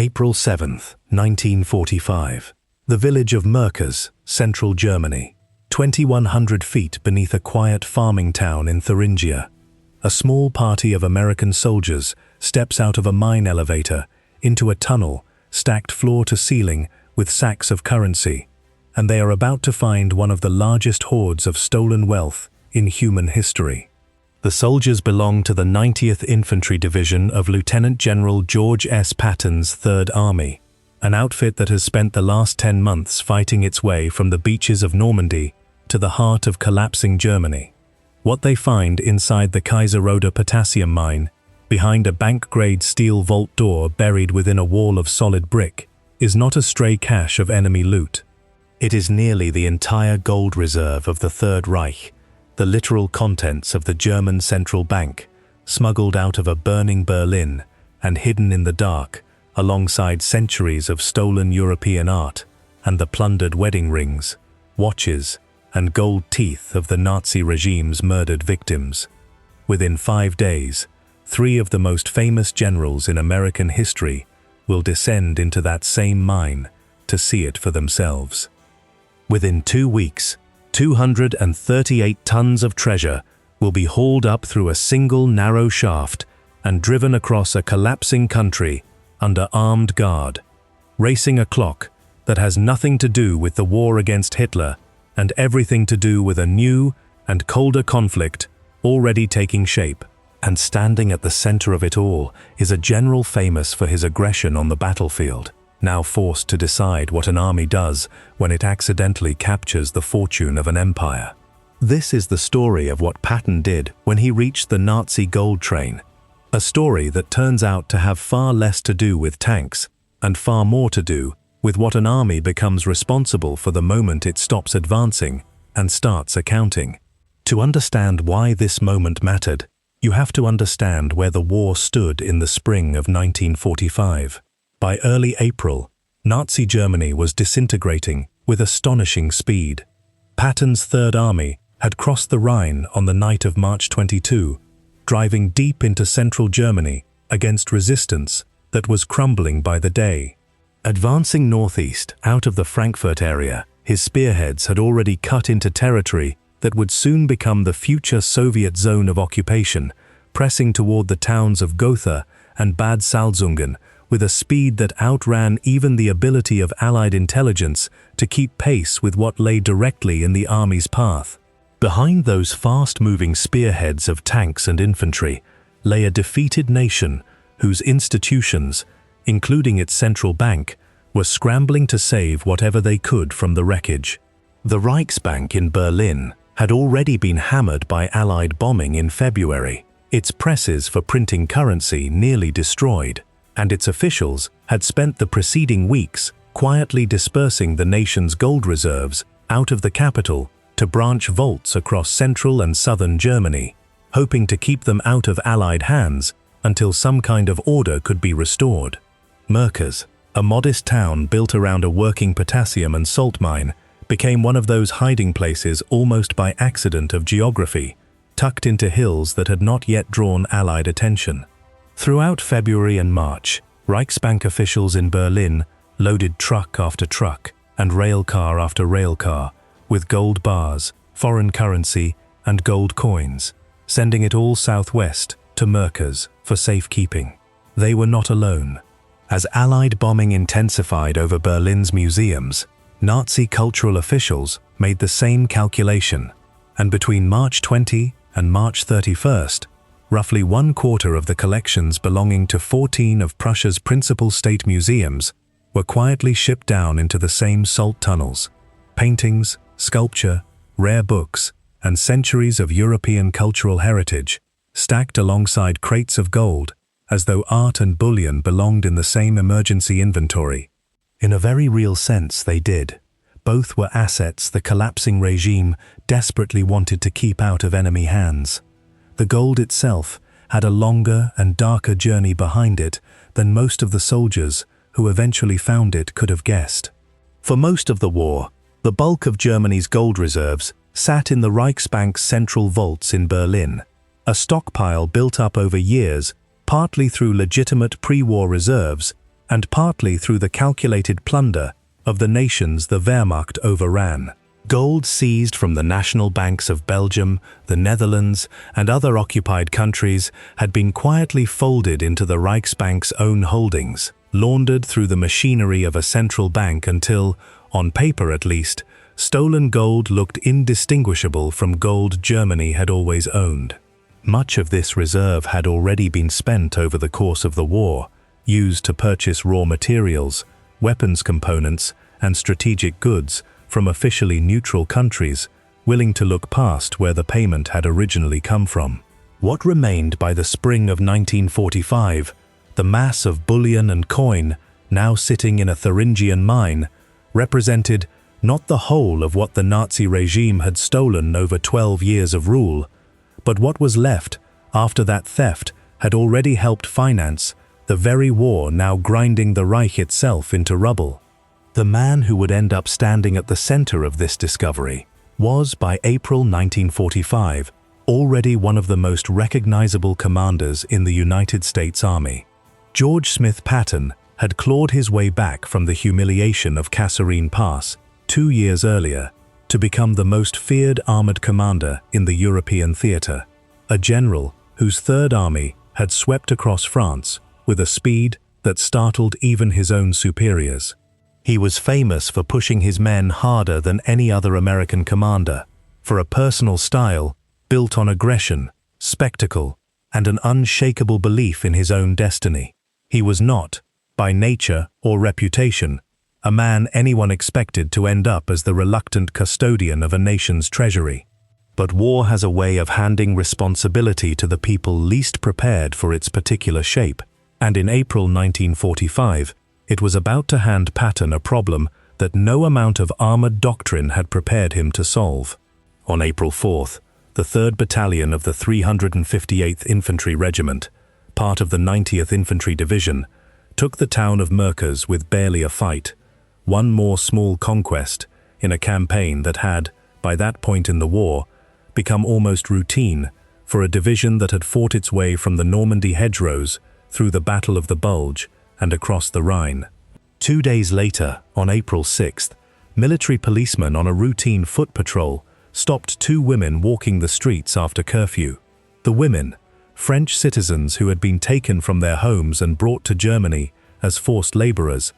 April 7, 1945. The village of Merkers, central Germany, 2,100 feet beneath a quiet farming town in Thuringia. A small party of American soldiers steps out of a mine elevator into a tunnel stacked floor to ceiling with sacks of currency, and they are about to find one of the largest hoards of stolen wealth in human history. The soldiers belong to the 90th Infantry Division of Lieutenant General George S. Patton's Third Army, an outfit that has spent the last 10 months fighting its way from the beaches of Normandy to the heart of collapsing Germany. What they find inside the Kaiseroda potassium mine, behind a bank-grade steel vault door buried within a wall of solid brick, is not a stray cache of enemy loot. It is nearly the entire gold reserve of the Third Reich, the literal contents of the German central bank, smuggled out of a burning Berlin and hidden in the dark alongside centuries of stolen European art and the plundered wedding rings, watches, and gold teeth of the Nazi regime's murdered victims. Within 5 days, 3 of the most famous generals in American history will descend into that same mine to see it for themselves. Within 2 weeks, 238 tons of treasure will be hauled up through a single narrow shaft and driven across a collapsing country under armed guard, racing a clock that has nothing to do with the war against Hitler and everything to do with a new and colder conflict already taking shape. And standing at the center of it all is a general famous for his aggression on the battlefield, now forced to decide what an army does when it accidentally captures the fortune of an empire. This is the story of what Patton did when he reached the Nazi gold train, a story that turns out to have far less to do with tanks and far more to do with what an army becomes responsible for the moment it stops advancing and starts accounting. To understand why this moment mattered, you have to understand where the war stood in the spring of 1945. By early April, Nazi Germany was disintegrating with astonishing speed. Patton's Third Army had crossed the Rhine on the night of March 22, driving deep into central Germany against resistance that was crumbling by the day. Advancing northeast out of the Frankfurt area, his spearheads had already cut into territory that would soon become the future Soviet zone of occupation, pressing toward the towns of Gotha and Bad Salzungen with a speed that outran even the ability of Allied intelligence to keep pace with what lay directly in the army's path. Behind those fast-moving spearheads of tanks and infantry lay a defeated nation whose institutions, including its central bank, were scrambling to save whatever they could from the wreckage. The Reichsbank in Berlin had already been hammered by Allied bombing in February, its presses for printing currency nearly destroyed, and its officials had spent the preceding weeks quietly dispersing the nation's gold reserves out of the capital to branch vaults across central and southern Germany, hoping to keep them out of Allied hands until some kind of order could be restored. Merkers, a modest town built around a working potassium and salt mine, became one of those hiding places almost by accident of geography, tucked into hills that had not yet drawn Allied attention. Throughout February and March, Reichsbank officials in Berlin loaded truck after truck and rail car after rail car with gold bars, foreign currency, and gold coins, sending it all southwest to Merkers for safekeeping. They were not alone. As Allied bombing intensified over Berlin's museums, Nazi cultural officials made the same calculation, and between March 20 and March 31st, roughly 1/4 of the collections belonging to 14 of Prussia's principal state museums were quietly shipped down into the same salt tunnels. Paintings, sculpture, rare books, and centuries of European cultural heritage, stacked alongside crates of gold, as though art and bullion belonged in the same emergency inventory. In a very real sense, they did. Both were assets the collapsing regime desperately wanted to keep out of enemy hands. The gold itself had a longer and darker journey behind it than most of the soldiers who eventually found it could have guessed. For most of the war, the bulk of Germany's gold reserves sat in the Reichsbank's central vaults in Berlin, a stockpile built up over years, partly through legitimate pre-war reserves and partly through the calculated plunder of the nations the Wehrmacht overran. Gold seized from the national banks of Belgium, the Netherlands, and other occupied countries had been quietly folded into the Reichsbank's own holdings, laundered through the machinery of a central bank until, on paper at least, stolen gold looked indistinguishable from gold Germany had always owned. Much of this reserve had already been spent over the course of the war, used to purchase raw materials, weapons components, and strategic goods from officially neutral countries, willing to look past where the payment had originally come from. What remained by the spring of 1945, the mass of bullion and coin now sitting in a Thuringian mine, represented not the whole of what the Nazi regime had stolen over 12 years of rule, but what was left after that theft had already helped finance the very war now grinding the Reich itself into rubble. The man who would end up standing at the center of this discovery was, by April 1945, already one of the most recognizable commanders in the United States Army. George Smith Patton had clawed his way back from the humiliation of Kaiseroda Pass 2 years earlier to become the most feared armored commander in the European theater, a general whose Third Army had swept across France with a speed that startled even his own superiors. He was famous for pushing his men harder than any other American commander, for a personal style built on aggression, spectacle, and an unshakable belief in his own destiny. He was not, by nature or reputation, a man anyone expected to end up as the reluctant custodian of a nation's treasury. But war has a way of handing responsibility to the people least prepared for its particular shape, and in April 1945, it was about to hand Patton a problem that no amount of armored doctrine had prepared him to solve. On April 4th, the 3rd Battalion of the 358th Infantry Regiment, part of the 90th Infantry Division, took the town of Merkers with barely a fight, one more small conquest in a campaign that had, by that point in the war, become almost routine for a division that had fought its way from the Normandy hedgerows through the Battle of the Bulge and across the Rhine. 2 days later, on April 6th, military policemen on a routine foot patrol stopped 2 women walking the streets after curfew. The women, French citizens who had been taken from their homes and brought to Germany as forced laborers,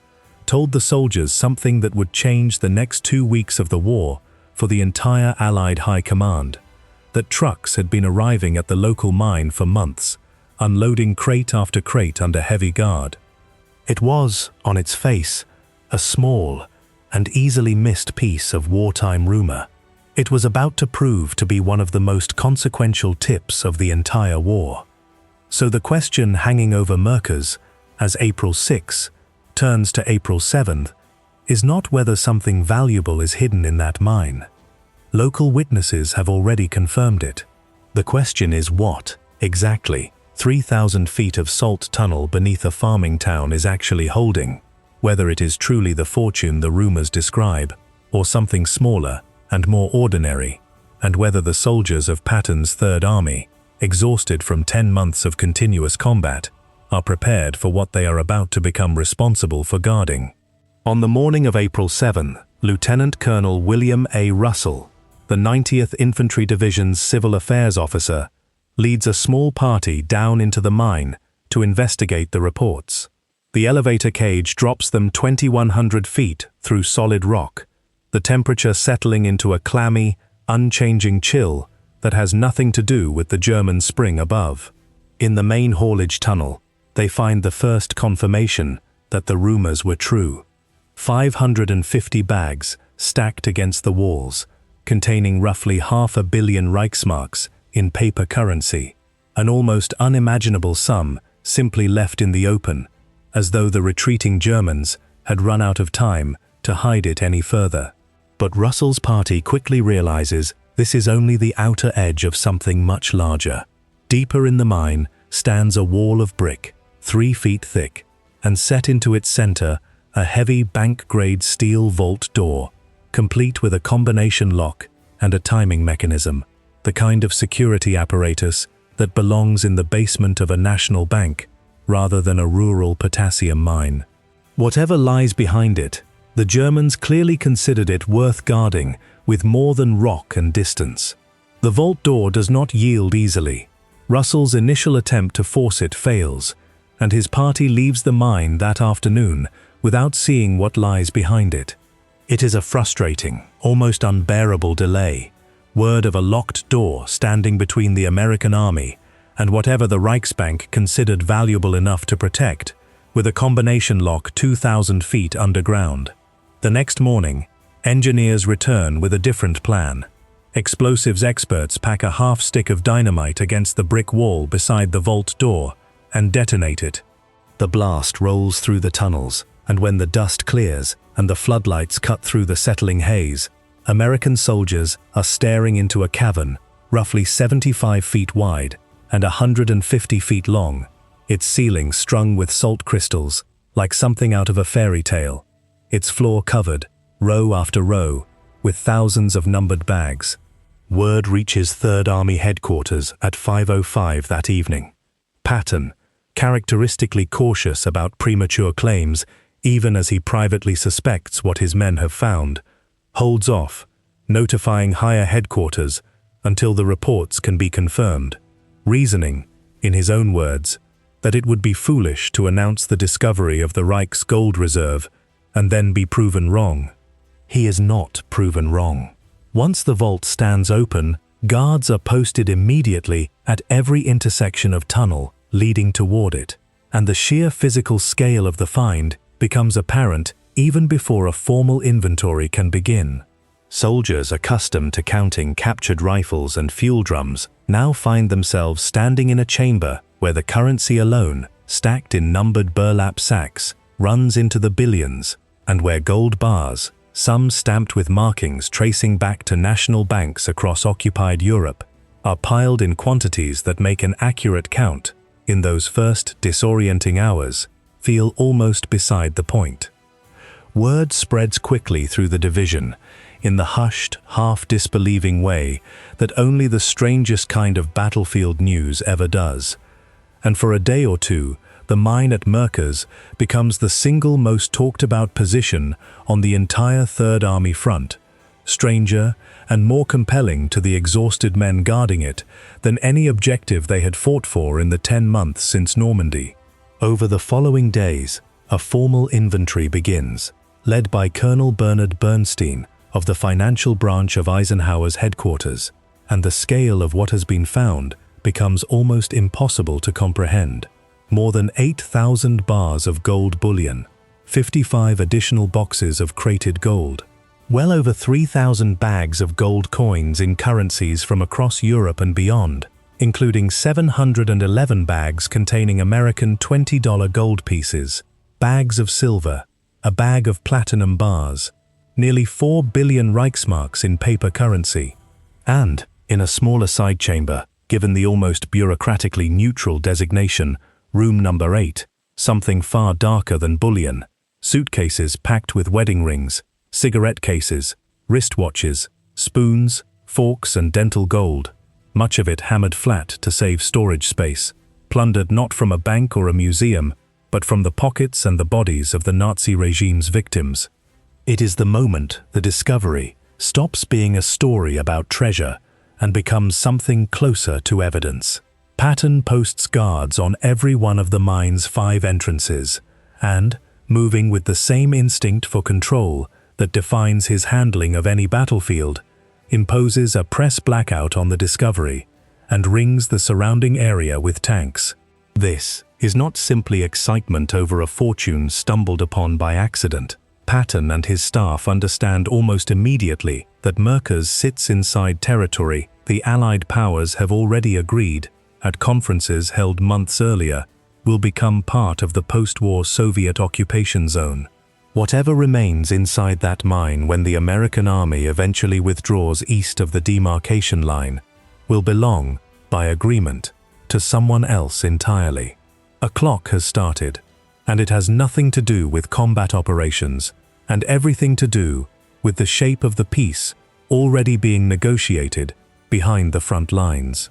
told the soldiers something that would change the next 2 weeks of the war for the entire Allied High Command, that trucks had been arriving at the local mine for months, unloading crate after crate under heavy guard. It was, on its face, a small and easily missed piece of wartime rumor. It was about to prove to be one of the most consequential tips of the entire war. So the question hanging over Merkers, as April 6 turns to April 7th, is not whether something valuable is hidden in that mine. Local witnesses have already confirmed it. The question is what, exactly, 3,000 feet of salt tunnel beneath a farming town is actually holding, whether it is truly the fortune the rumors describe, or something smaller and more ordinary, and whether the soldiers of Patton's Third Army, exhausted from 10 months of continuous combat, are prepared for what they are about to become responsible for guarding. On the morning of April 7, Lieutenant Colonel William A. Russell, the 90th Infantry Division's Civil Affairs officer, leads a small party down into the mine to investigate the reports. The elevator cage drops them 2,100 feet through solid rock, the temperature settling into a clammy, unchanging chill that has nothing to do with the German spring above. In the main haulage tunnel, they find the first confirmation that the rumors were true. 550 bags stacked against the walls, containing roughly 500 million Reichsmarks in paper currency, an almost unimaginable sum simply left in the open, as though the retreating Germans had run out of time to hide it any further. But Russell's party quickly realizes this is only the outer edge of something much larger. Deeper in the mine stands a wall of brick, 3 feet thick, and set into its center a heavy bank-grade steel vault door, complete with a combination lock and a timing mechanism, the kind of security apparatus that belongs in the basement of a national bank rather than a rural potassium mine. Whatever lies behind it, the Germans clearly considered it worth guarding with more than rock and distance. The vault door does not yield easily. Russell's initial attempt to force it fails, and his party leaves the mine that afternoon without seeing what lies behind it. It is a frustrating, almost unbearable delay. Word of a locked door standing between the American army and whatever the Reichsbank considered valuable enough to protect, with a combination lock 2,000 feet underground. The next morning, engineers return with a different plan. Explosives experts pack a half stick of dynamite against the brick wall beside the vault door and detonate it. The blast rolls through the tunnels, and when the dust clears and the floodlights cut through the settling haze, American soldiers are staring into a cavern roughly 75 feet wide and 150 feet long, its ceiling strung with salt crystals like something out of a fairy tale, its floor covered, row after row, with thousands of numbered bags. Word reaches 3rd Army headquarters at 5:05 that evening. Patton, characteristically cautious about premature claims, even as he privately suspects what his men have found, holds off, notifying higher headquarters until the reports can be confirmed, reasoning, in his own words, that it would be foolish to announce the discovery of the Reich's gold reserve and then be proven wrong. He is not proven wrong. Once the vault stands open, guards are posted immediately at every intersection of tunnel leading toward it, and the sheer physical scale of the find becomes apparent even before a formal inventory can begin. Soldiers accustomed to counting captured rifles and fuel drums now find themselves standing in a chamber where the currency alone, stacked in numbered burlap sacks, runs into the billions, and where gold bars, some stamped with markings tracing back to national banks across occupied Europe, are piled in quantities that make an accurate count, in those first disorienting hours, feel almost beside the point. Word spreads quickly through the division, in the hushed, half-disbelieving way that only the strangest kind of battlefield news ever does. And for a day or two, the mine at Merkers becomes the single most talked-about position on the entire Third Army front, stranger and more compelling to the exhausted men guarding it than any objective they had fought for in the 10 months since Normandy. Over the following days, a formal inventory begins, led by Colonel Bernard Bernstein of the financial branch of Eisenhower's headquarters, and the scale of what has been found becomes almost impossible to comprehend. More than 8,000 bars of gold bullion, 55 additional boxes of crated gold, well over 3,000 bags of gold coins in currencies from across Europe and beyond, including 711 bags containing American $20 gold pieces, bags of silver, a bag of platinum bars, nearly 4 billion Reichsmarks in paper currency, and, in a smaller side chamber, given the almost bureaucratically neutral designation, Room Number 8, something far darker than bullion, suitcases packed with wedding rings, cigarette cases, wristwatches, spoons, forks and dental gold, much of it hammered flat to save storage space, plundered not from a bank or a museum, but from the pockets and the bodies of the Nazi regime's victims. It is the moment the discovery stops being a story about treasure and becomes something closer to evidence. Patton posts guards on every one of the mine's 5 entrances, and, moving with the same instinct for control that defines his handling of any battlefield, imposes a press blackout on the discovery and rings the surrounding area with tanks. This is not simply excitement over a fortune stumbled upon by accident. Patton and his staff understand almost immediately that Merkers sits inside territory the Allied powers have already agreed, at conferences held months earlier, will become part of the post-war Soviet occupation zone. Whatever remains inside that mine when the American army eventually withdraws east of the demarcation line will belong, by agreement, to someone else entirely. A clock has started, and it has nothing to do with combat operations, and everything to do with the shape of the peace already being negotiated behind the front lines.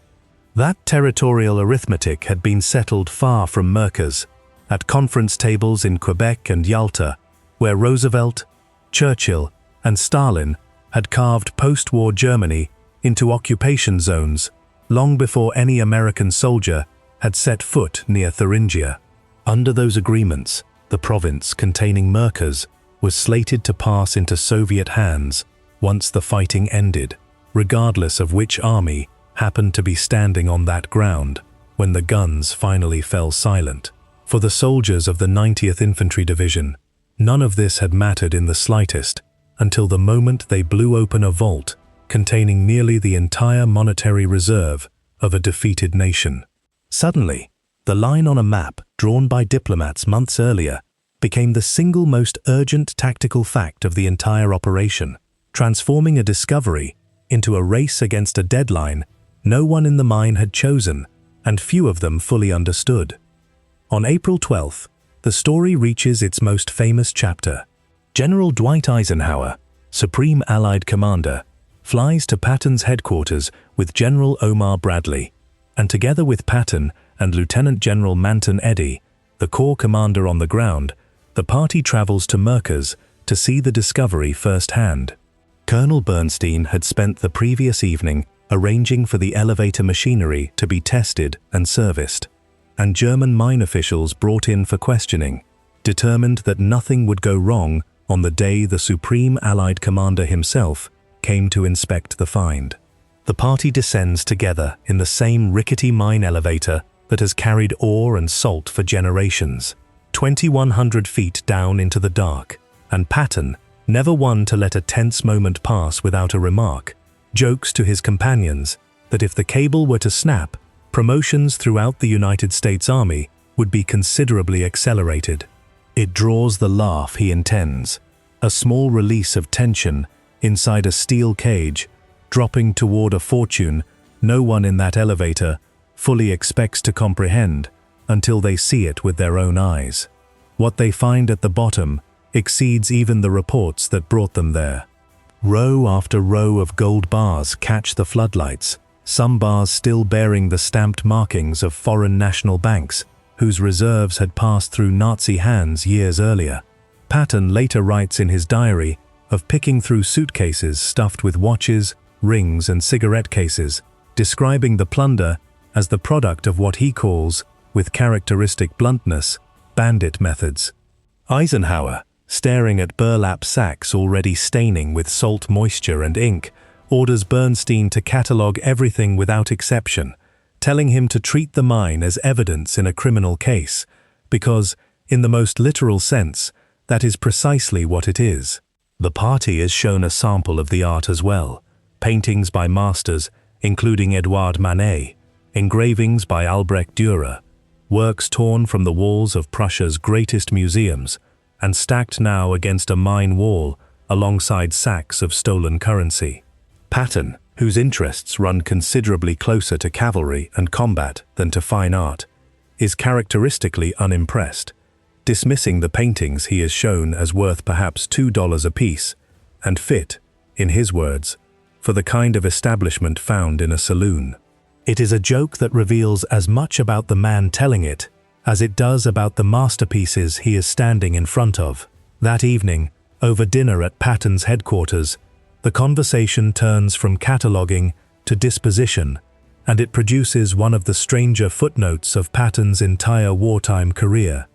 That territorial arithmetic had been settled far from Merkers, at conference tables in Quebec and Yalta, where Roosevelt, Churchill, and Stalin had carved post-war Germany into occupation zones long before any American soldier had set foot near Thuringia. Under those agreements, the province containing Merkers was slated to pass into Soviet hands once the fighting ended, regardless of which army happened to be standing on that ground when the guns finally fell silent. For the soldiers of the 90th Infantry Division, none of this had mattered in the slightest until the moment they blew open a vault containing nearly the entire monetary reserve of a defeated nation. Suddenly, the line on a map drawn by diplomats months earlier became the single most urgent tactical fact of the entire operation, transforming a discovery into a race against a deadline no one in the mine had chosen and few of them fully understood. On April 12th, the story reaches its most famous chapter. General Dwight Eisenhower, Supreme Allied Commander, flies to Patton's headquarters with General Omar Bradley, and together with Patton and Lieutenant General Manton Eddy, the Corps commander on the ground, the party travels to Merkers to see the discovery firsthand. Colonel Bernstein had spent the previous evening arranging for the elevator machinery to be tested and serviced, and German mine officials brought in for questioning, determined that nothing would go wrong on the day the Supreme Allied Commander himself came to inspect the find. The party descends together in the same rickety mine elevator that has carried ore and salt for generations, 2,100 feet down into the dark, and Patton, never one to let a tense moment pass without a remark, jokes to his companions that if the cable were to snap, promotions throughout the United States Army would be considerably accelerated. It draws the laugh he intends, a small release of tension inside a steel cage, dropping toward a fortune no one in that elevator fully expects to comprehend until they see it with their own eyes. What they find at the bottom exceeds even the reports that brought them there. Row after row of gold bars catch the floodlights, some bars still bearing the stamped markings of foreign national banks, whose reserves had passed through Nazi hands years earlier. Patton later writes in his diary of picking through suitcases stuffed with watches, rings, and cigarette cases, describing the plunder as the product of what he calls, with characteristic bluntness, bandit methods. Eisenhower, staring at burlap sacks already staining with salt moisture and ink, orders Bernstein to catalogue everything without exception, telling him to treat the mine as evidence in a criminal case, because, in the most literal sense, that is precisely what it is. The party is shown a sample of the art as well, paintings by masters, including Edouard Manet, engravings by Albrecht Dürer, works torn from the walls of Prussia's greatest museums and stacked now against a mine wall alongside sacks of stolen currency. Patton, whose interests run considerably closer to cavalry and combat than to fine art, is characteristically unimpressed, dismissing the paintings he is shown as worth perhaps $2 apiece and fit, in his words, for the kind of establishment found in a saloon. It is a joke that reveals as much about the man telling it as it does about the masterpieces he is standing in front of. That evening, over dinner at Patton's headquarters, the conversation turns from cataloguing to disposition, and it produces one of the stranger footnotes of Patton's entire wartime career.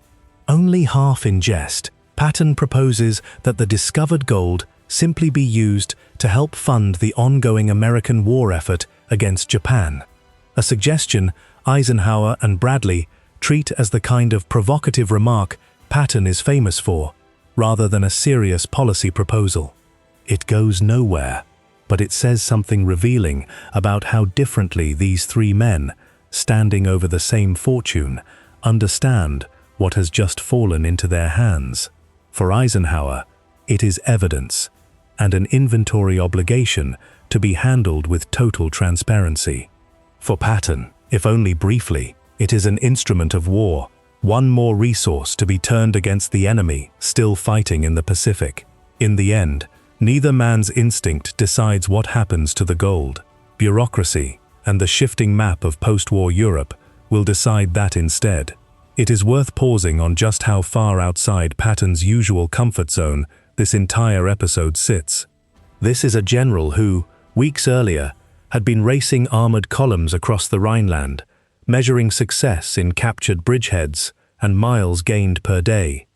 Only half in jest, Patton proposes that the discovered gold simply be used to help fund the ongoing American war effort against Japan, a suggestion Eisenhower and Bradley treat as the kind of provocative remark Patton is famous for, rather than a serious policy proposal. It goes nowhere, but it says something revealing about how differently these three men, standing over the same fortune, understand what has just fallen into their hands. For Eisenhower, it is evidence, and an inventory obligation to be handled with total transparency. For Patton, if only briefly, it is an instrument of war, one more resource to be turned against the enemy still fighting in the Pacific. In the end, neither man's instinct decides what happens to the gold. Bureaucracy and the shifting map of post-war Europe will decide that instead. It is worth pausing on just how far outside Patton's usual comfort zone this entire episode sits. This is a general who, weeks earlier, had been racing armored columns across the Rhineland, measuring success in captured bridgeheads and miles gained per day.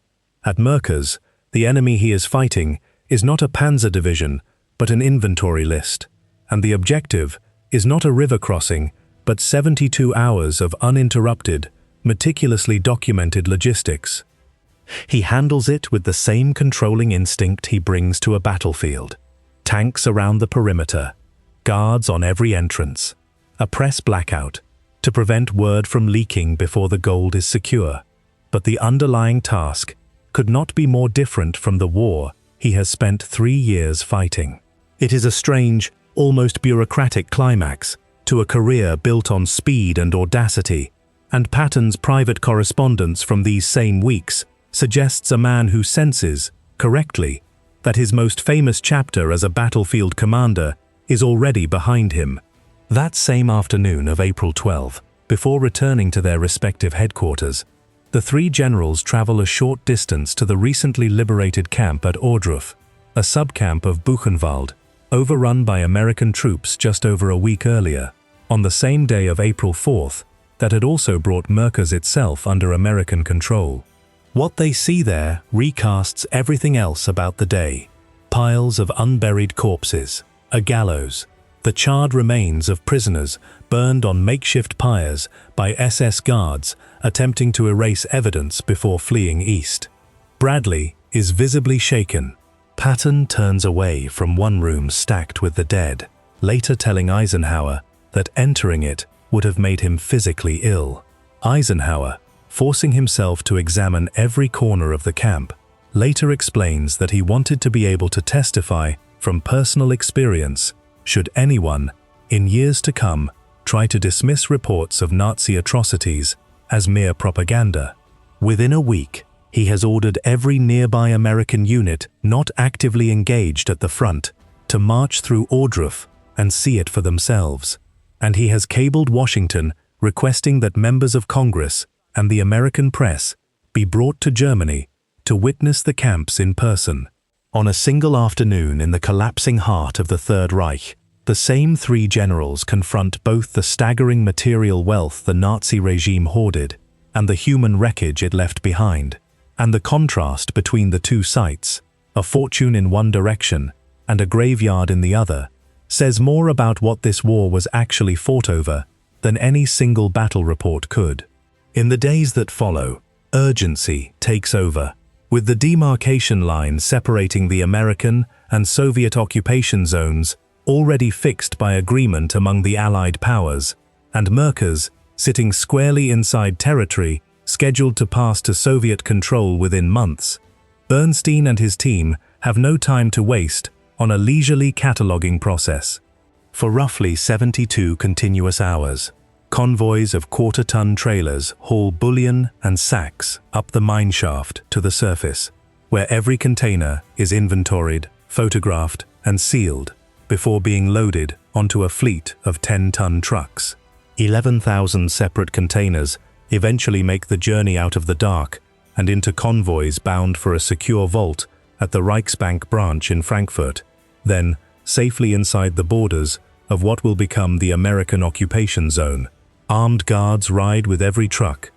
At Merkers, the enemy he is fighting is not a panzer division, but an inventory list, and the objective is not a river crossing, but 72 hours of uninterrupted, meticulously documented logistics. He handles it with the same controlling instinct he brings to a battlefield. Tanks around the perimeter, guards on every entrance, a press blackout to prevent word from leaking before the gold is secure. But the underlying task could not be more different from the war he has spent 3 years fighting. It is a strange, almost bureaucratic climax to a career built on speed and audacity, and Patton's private correspondence from these same weeks suggests a man who senses, correctly, that his most famous chapter as a battlefield commander is already behind him. That same afternoon of April 12, before returning to their respective headquarters, the three generals travel a short distance to the recently liberated camp at Ohrdruf, a subcamp of Buchenwald, overrun by American troops just over a week earlier, on the same day of April 4th, that had also brought Merkers itself under American control. What they see there recasts everything else about the day: piles of unburied corpses, a gallows, the charred remains of prisoners burned on makeshift pyres by SS guards attempting to erase evidence before fleeing east. Bradley is visibly shaken. Patton turns away from one room stacked with the dead, later telling Eisenhower that entering it would have made him physically ill. Eisenhower, forcing himself to examine every corner of the camp, later explains that he wanted to be able to testify from personal experience should anyone, in years to come, try to dismiss reports of Nazi atrocities as mere propaganda. Within a week, he has ordered every nearby American unit not actively engaged at the front to march through Ohrdruf and see it for themselves. And he has cabled Washington requesting that members of Congress and the American press be brought to Germany to witness the camps in person. On a single afternoon in the collapsing heart of the Third Reich, the same three generals confront both the staggering material wealth the Nazi regime hoarded and the human wreckage it left behind, and the contrast between the two sites, a fortune in one direction and a graveyard in the other, says more about what this war was actually fought over than any single battle report could. In the days that follow, urgency takes over, with the demarcation line separating the American and Soviet occupation zones already fixed by agreement among the Allied powers, and Merkers sitting squarely inside territory scheduled to pass to Soviet control within months. Bernstein and his team have no time to waste on a leisurely cataloging process. For roughly 72 continuous hours, convoys of quarter-ton trailers haul bullion and sacks up the mine shaft to the surface, where every container is inventoried, photographed, and sealed before being loaded onto a fleet of 10-ton trucks. 11,000 separate containers eventually make the journey out of the dark and into convoys bound for a secure vault at the Reichsbank branch in Frankfurt, then safely inside the borders of what will become the American occupation zone. Armed guards ride with every truck.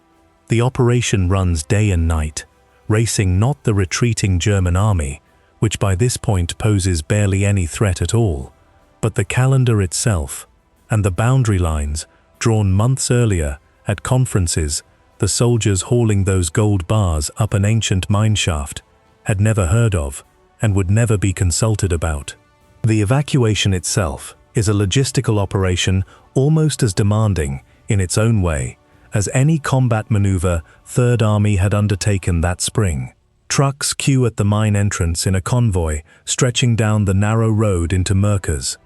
The operation runs day and night, racing not the retreating German army, which by this point poses barely any threat at all, but the calendar itself, and the boundary lines drawn months earlier at conferences the soldiers hauling those gold bars up an ancient mine shaft had never heard of and would never be consulted about. The evacuation itself is a logistical operation almost as demanding in its own way as any combat maneuver Third Army had undertaken that spring. Trucks queue at the mine entrance in a convoy stretching down the narrow road into Merkers,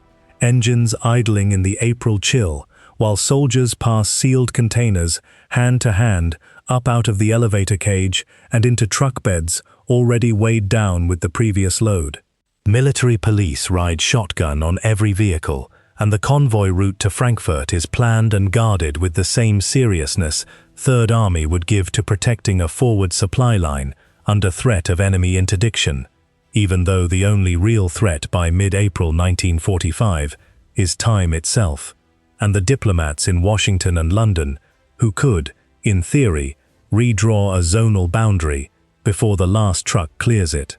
engines idling in the April chill while soldiers pass sealed containers hand to hand up out of the elevator cage and into truck beds already weighed down with the previous load. Military police ride shotgun on every vehicle, and the convoy route to Frankfurt is planned and guarded with the same seriousness Third Army would give to protecting a forward supply line under threat of enemy interdiction, even though the only real threat by mid-April 1945 is time itself, and the diplomats in Washington and London who could, in theory, redraw a zonal boundary before the last truck clears it.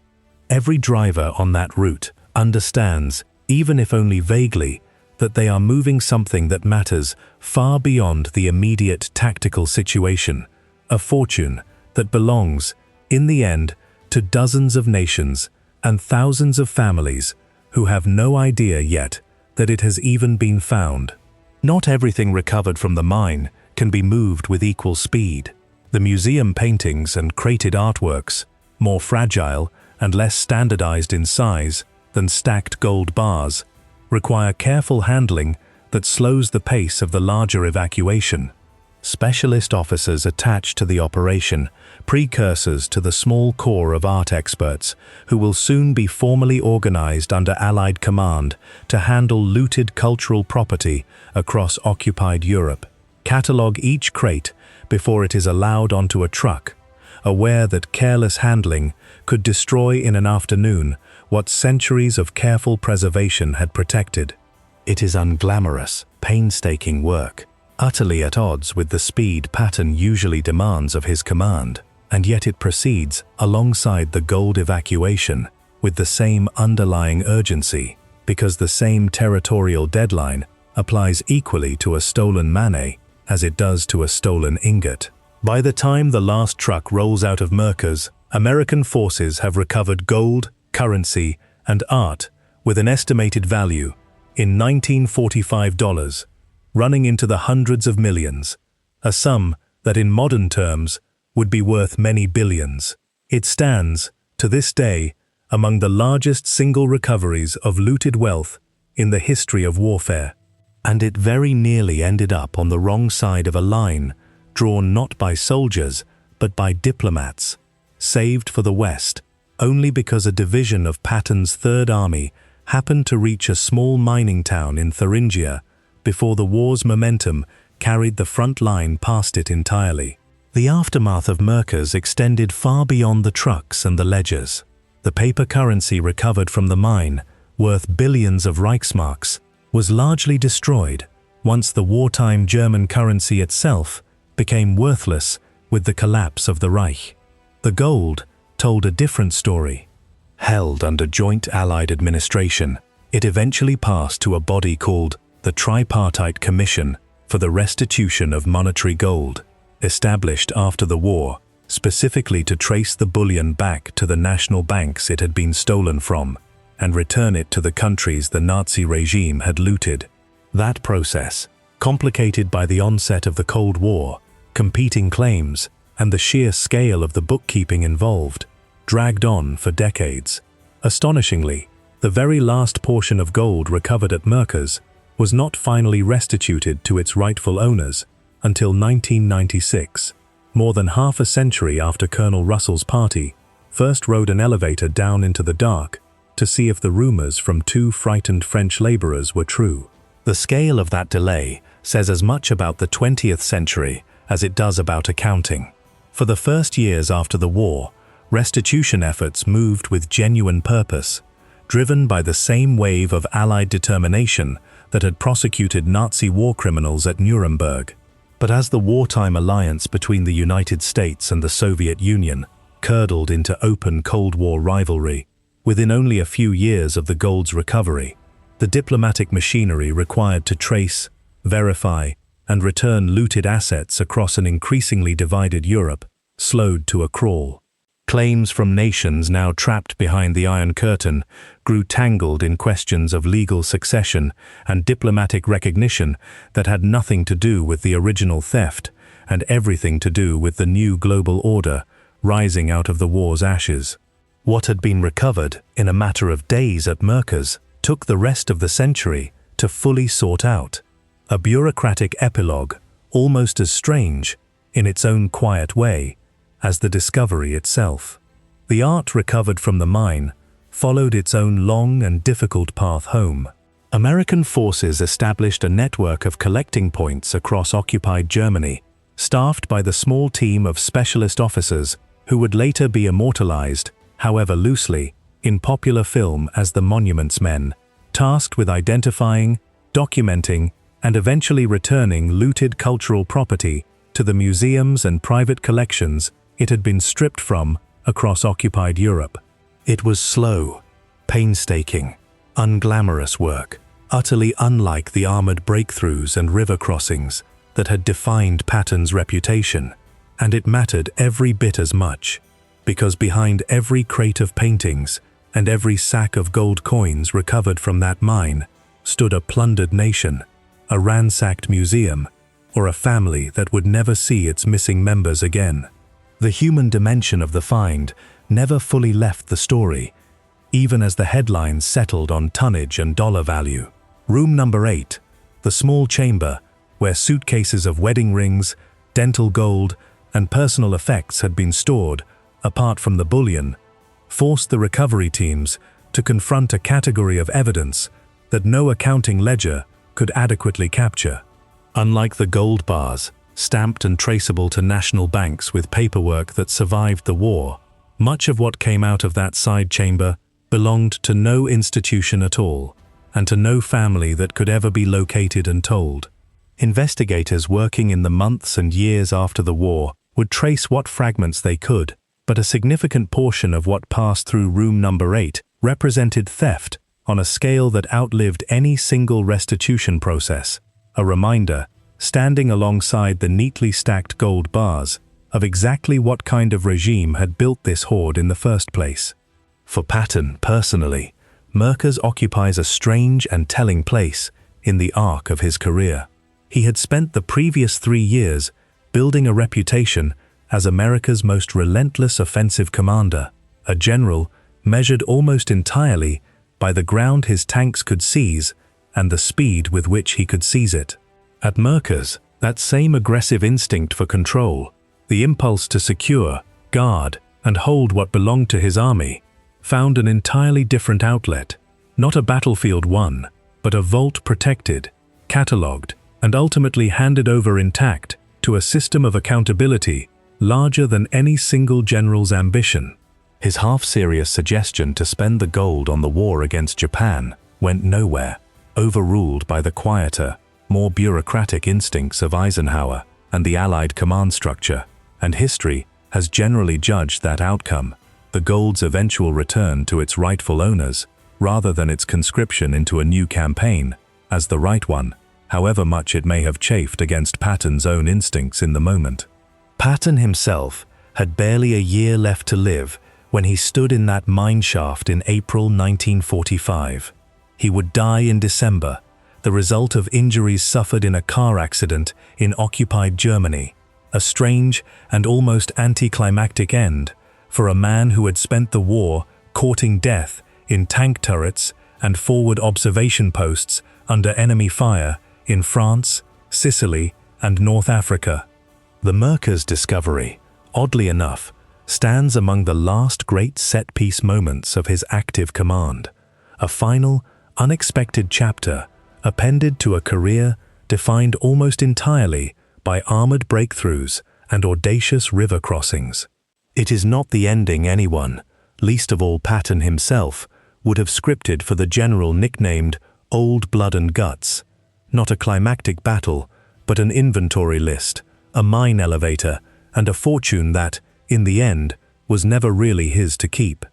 Every driver on that route understands, even if only vaguely, that they are moving something that matters far beyond the immediate tactical situation, a fortune that belongs, in the end, to dozens of nations and thousands of families who have no idea yet that it has even been found. Not everything recovered from the mine can be moved with equal speed. The museum paintings and crated artworks, more fragile and less standardized in size than stacked gold bars, require careful handling that slows the pace of the larger evacuation. Specialist officers attached to the operation, precursors to the small core of art experts who will soon be formally organized under Allied command to handle looted cultural property across occupied Europe, catalogue each crate before it is allowed onto a truck, aware that careless handling could destroy in an afternoon what centuries of careful preservation had protected. It is unglamorous, painstaking work, utterly at odds with the speed Patton usually demands of his command, and yet it proceeds alongside the gold evacuation with the same underlying urgency, because the same territorial deadline applies equally to a stolen manet as it does to a stolen ingot. By the time the last truck rolls out of Merkers, American forces have recovered gold, currency, and art with an estimated value in 1945 dollars, running into the hundreds of millions, a sum that in modern terms would be worth many billions. It stands, to this day, among the largest single recoveries of looted wealth in the history of warfare. And it very nearly ended up on the wrong side of a line drawn not by soldiers but by diplomats, saved for the West only because a division of Patton's Third Army happened to reach a small mining town in Thuringia before the war's momentum carried the front line past it entirely. The aftermath of Merkers extended far beyond the trucks and the ledgers. The paper currency recovered from the mine, worth billions of Reichsmarks, was largely destroyed once the wartime German currency itself became worthless with the collapse of the Reich. The gold told a different story. Held under joint Allied administration, it eventually passed to a body called the Tripartite Commission for the Restitution of Monetary Gold, established after the war, specifically to trace the bullion back to the national banks it had been stolen from and return it to the countries the Nazi regime had looted. That process, complicated by the onset of the Cold War, competing claims, and the sheer scale of the bookkeeping involved, dragged on for decades. Astonishingly, the very last portion of gold recovered at Merkers was not finally restituted to its rightful owners until 1996, more than half a century after Colonel Russell's party first rode an elevator down into the dark to see if the rumors from two frightened French laborers were true. The scale of that delay says as much about the 20th century as it does about accounting. For the first years after the war, restitution efforts moved with genuine purpose, driven by the same wave of Allied determination that had prosecuted Nazi war criminals at Nuremberg. But as the wartime alliance between the United States and the Soviet Union curdled into open Cold War rivalry, within only a few years of the gold's recovery, the diplomatic machinery required to trace, verify, and return looted assets across an increasingly divided Europe slowed to a crawl. Claims from nations now trapped behind the Iron Curtain grew tangled in questions of legal succession and diplomatic recognition that had nothing to do with the original theft and everything to do with the new global order rising out of the war's ashes. What had been recovered in a matter of days at Merkers took the rest of the century to fully sort out, a bureaucratic epilogue almost as strange, in its own quiet way, as the discovery itself. The art recovered from the mine followed its own long and difficult path home. American forces established a network of collecting points across occupied Germany, staffed by the small team of specialist officers who would later be immortalized, however loosely, in popular film as the Monuments Men, tasked with identifying, documenting, and eventually returning looted cultural property to the museums and private collections it had been stripped from across occupied Europe. It was slow, painstaking, unglamorous work, utterly unlike the armored breakthroughs and river crossings that had defined Patton's reputation, and it mattered every bit as much, because behind every crate of paintings and every sack of gold coins recovered from that mine stood a plundered nation, a ransacked museum, or a family that would never see its missing members again. The human dimension of the find never fully left the story, even as the headlines settled on tonnage and dollar value. Room number 8, the small chamber where suitcases of wedding rings, dental gold, and personal effects had been stored, apart from the bullion, forced the recovery teams to confront a category of evidence that no accounting ledger could adequately capture. Unlike the gold bars, stamped and traceable to national banks with paperwork that survived the war, much of what came out of that side chamber belonged to no institution at all, and to no family that could ever be located and told. Investigators working in the months and years after the war would trace what fragments they could, but a significant portion of what passed through room number 8 represented theft on a scale that outlived any single restitution process, a reminder, standing alongside the neatly stacked gold bars, of exactly what kind of regime had built this hoard in the first place. For Patton, personally, Merkers occupies a strange and telling place in the arc of his career. He had spent the previous 3 years building a reputation as America's most relentless offensive commander, a general measured almost entirely by the ground his tanks could seize and the speed with which he could seize it. At Merkers, that same aggressive instinct for control, the impulse to secure, guard, and hold what belonged to his army, found an entirely different outlet, not a battlefield won, but a vault protected, catalogued, and ultimately handed over intact to a system of accountability larger than any single general's ambition. His half-serious suggestion to spend the gold on the war against Japan went nowhere, overruled by the quieter, more bureaucratic instincts of Eisenhower and the Allied command structure, and history has generally judged that outcome, the gold's eventual return to its rightful owners, rather than its conscription into a new campaign, as the right one, however much it may have chafed against Patton's own instincts in the moment. Patton himself had barely a year left to live when he stood in that mine shaft in April 1945. He would die in December, the result of injuries suffered in a car accident in occupied Germany, a strange and almost anticlimactic end for a man who had spent the war courting death in tank turrets and forward observation posts under enemy fire in France, Sicily, and North Africa. The Merkers discovery, oddly enough, stands among the last great set-piece moments of his active command, a final, unexpected chapter appended to a career defined almost entirely by armored breakthroughs and audacious river crossings. It is not the ending anyone, least of all Patton himself, would have scripted for the general nicknamed Old Blood and Guts, not a climactic battle, but an inventory list, a mine elevator, and a fortune that, in the end, was never really his to keep.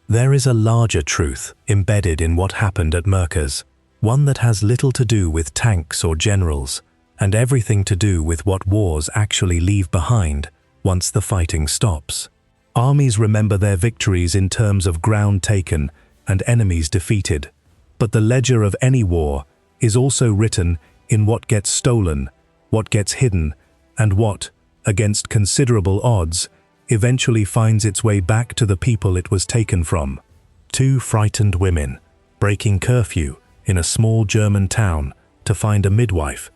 There is a larger truth embedded in what happened at Merkers, one that has little to do with tanks or generals, and everything to do with what wars actually leave behind once the fighting stops. Armies remember their victories in terms of ground taken and enemies defeated, but the ledger of any war is also written in what gets stolen, what gets hidden, and what, against considerable odds, eventually finds its way back to the people it was taken from. 2 frightened women, breaking curfew in a small German town to find a midwife,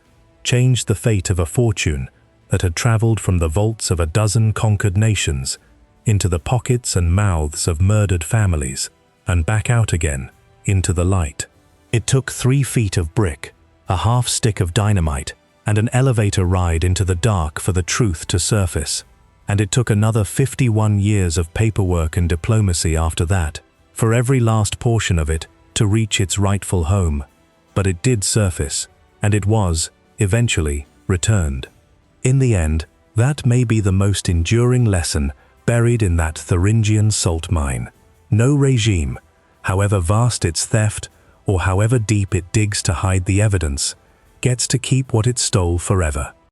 changed the fate of a fortune that had traveled from the vaults of a dozen conquered nations into the pockets and mouths of murdered families, and back out again into the light. It took 3 feet of brick, a half stick of dynamite, and an elevator ride into the dark for the truth to surface. And it took another 51 years of paperwork and diplomacy after that, for every last portion of it to reach its rightful home. But it did surface, and it was, eventually, returned. In the end, that may be the most enduring lesson buried in that Thuringian salt mine. No regime, however vast its theft or however deep it digs to hide the evidence, gets to keep what it stole forever.